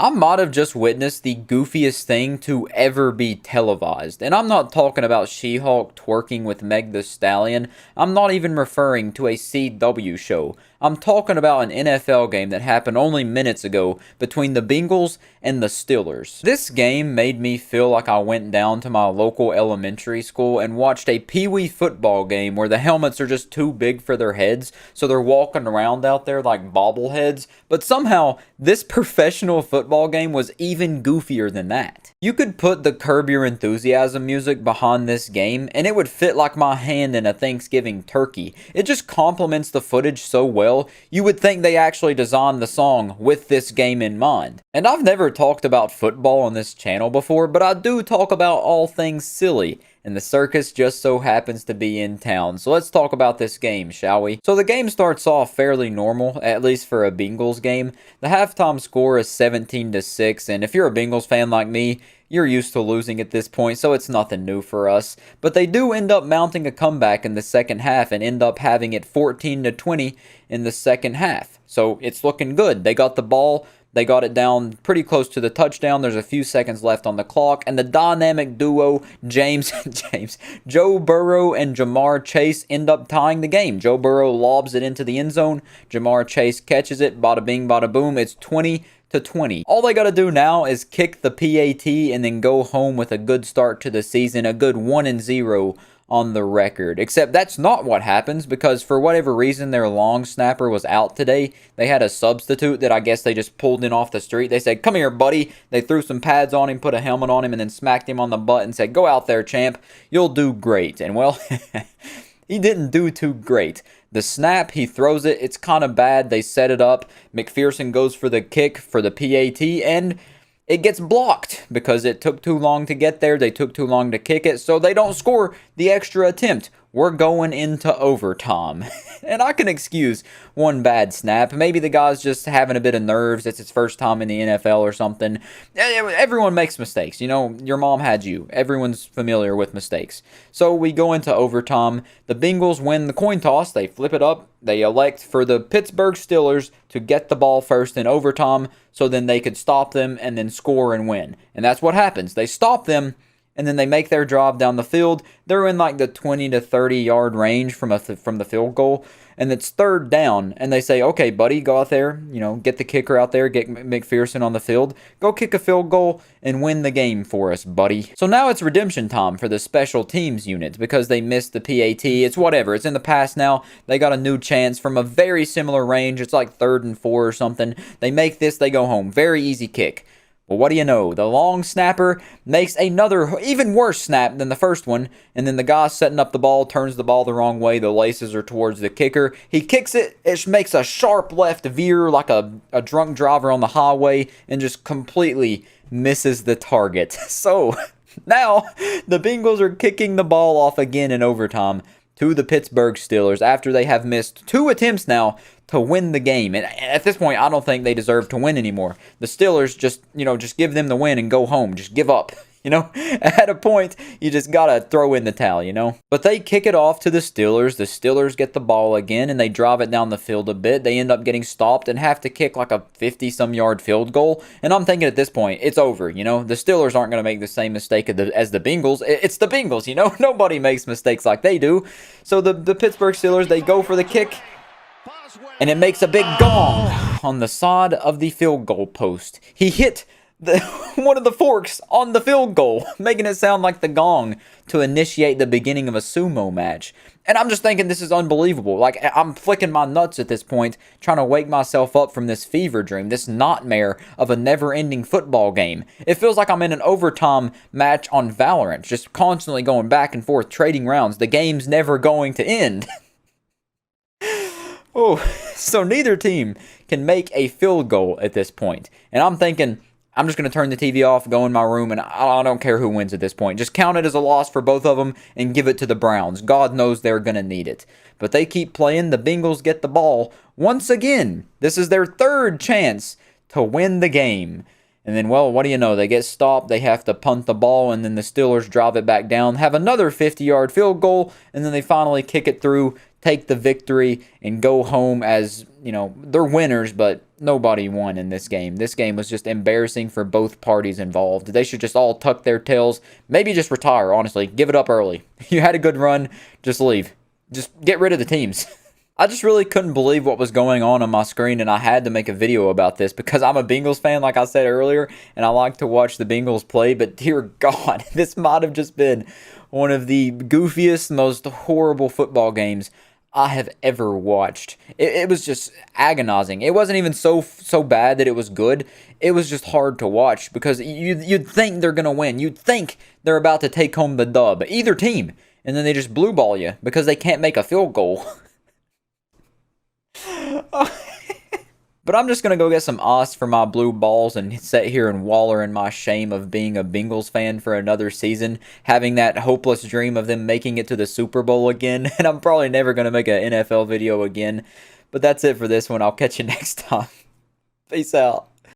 I might have just witnessed the goofiest thing to ever be televised. And I'm not talking about She-Hulk twerking with Meg the Stallion. I'm not even referring to a CW show. I'm talking about an NFL game that happened only minutes ago between the Bengals and the Steelers. This game made me feel like I went down to my local elementary school and watched a pee-wee football game where the helmets are just too big for their heads, so they're walking around out there like bobbleheads. But somehow, this professional football game was even goofier than that. You could put the Curb Your Enthusiasm music behind this game, and it would fit like my hand in a Thanksgiving turkey. It just complements the footage so well, you would think they actually designed the song with this game in mind. And I've never talked about football on this channel before, but I do talk about all things silly. And the circus just so happens to be in town. So let's talk about this game, shall we? So the game starts off fairly normal, at least for a Bengals game. The halftime score is 17-6, and if you're a Bengals fan like me, you're used to losing at this point, so it's nothing new for us. But they do end up mounting a comeback in the second half and end up having it 14-20 in the second half. So it's looking good. They got the ball. They got it down pretty close to the touchdown. There's a few seconds left on the clock. And the dynamic duo, Joe Burrow and Jamar Chase end up tying the game. Joe Burrow lobs it into the end zone. Jamar Chase catches it. Bada bing, bada boom. It's 20-20. All they got to do now is kick the PAT and then go home with a good start to the season. A good 1-0 on the record. Except that's not what happens, because for whatever reason their long snapper was out today. They had a substitute that I guess they just pulled in off the street. They said, "Come here, buddy." They threw some pads on him, put a helmet on him, and then smacked him on the butt and said, "Go out there, champ. You'll do great." And well, he didn't do too great. The snap, he throws it. It's kind of bad. They set it up. McPherson goes for the kick for the PAT, and it gets blocked because it took too long to get there. They took too long to kick it, so they don't score the extra attempt. We're going into overtime. And I can excuse one bad snap. Maybe the guy's just having a bit of nerves. It's his first time in the NFL or something. Everyone makes mistakes. You know, your mom had you. Everyone's familiar with mistakes. So we go into overtime. The Bengals win the coin toss. They flip it up. They elect for the Pittsburgh Steelers to get the ball first in overtime so then they could stop them and then score and win. And that's what happens. They stop them, and then they make their drive down the field. They're in like the 20 to 30 yard range from the field goal, and it's third down. And they say, "Okay, buddy, go out there, get the kicker out there, get McPherson on the field, go kick a field goal and win the game for us, buddy." So now it's redemption time for the special teams unit because they missed the PAT. It's whatever. It's in the past now. They got a new chance from a very similar range. It's like 3rd and 4 or something. They make this. They go home. Very easy kick. Well, what do you know? The long snapper makes another even worse snap than the first one, and then the guy setting up the ball turns the ball the wrong way. The laces are towards the kicker. He kicks it. It makes a sharp left veer like a drunk driver on the highway and just completely misses the target. So now the Bengals are kicking the ball off again in overtime to the Pittsburgh Steelers after they have missed 2 attempts now to win the game. And at this point, I don't think they deserve to win anymore. The Steelers just give them the win and go home. Just give up. At a point, you just gotta throw in the towel, But they kick it off to the Steelers. The Steelers get the ball again, and they drive it down the field a bit. They end up getting stopped and have to kick like a 50-some yard field goal. And I'm thinking at this point, it's over, The Steelers aren't going to make the same mistake as the Bengals. It's the Bengals, Nobody makes mistakes like they do. So the Pittsburgh Steelers, they go for the kick, and it makes a big gong on the side of the field goal post. He hit one of the forks on the field goal, making it sound like the gong to initiate the beginning of a sumo match. And I'm just thinking, this is unbelievable. Like, I'm flicking my nuts at this point, trying to wake myself up from this fever dream, this nightmare of a never-ending football game. It feels like I'm in an overtime match on Valorant, just constantly going back and forth, trading rounds. The game's never going to end. Oh, so neither team can make a field goal at this point. And I'm thinking, I'm just going to turn the TV off, go in my room, and I don't care who wins at this point. Just count it as a loss for both of them and give it to the Browns. God knows they're going to need it. But they keep playing. The Bengals get the ball once again. This is their 3rd chance to win the game. And then, well, what do you know? They get stopped. They have to punt the ball, and then the Steelers drive it back down, have another 50-yard field goal, and then they finally kick it through, take the victory, and go home as, they're winners, but nobody won in this game. This game was just embarrassing for both parties involved. They should just all tuck their tails. Maybe just retire, honestly. Give it up early. You had a good run. Just leave. Just get rid of the teams. I just really couldn't believe what was going on my screen, and I had to make a video about this because I'm a Bengals fan, like I said earlier, and I like to watch the Bengals play, but dear God, this might have just been one of the goofiest, most horrible football games I have ever watched. It was just agonizing. It wasn't even so bad that it was good. It was just hard to watch because you'd think they're going to win. You'd think they're about to take home the dub, either team, and then they just blue ball you because they can't make a field goal. But I'm just going to go get some ice for my blue balls and sit here and waller in my shame of being a Bengals fan for another season, having that hopeless dream of them making it to the Super Bowl again, and I'm probably never going to make an NFL video again. But that's it for this one. I'll catch you next time. Peace out.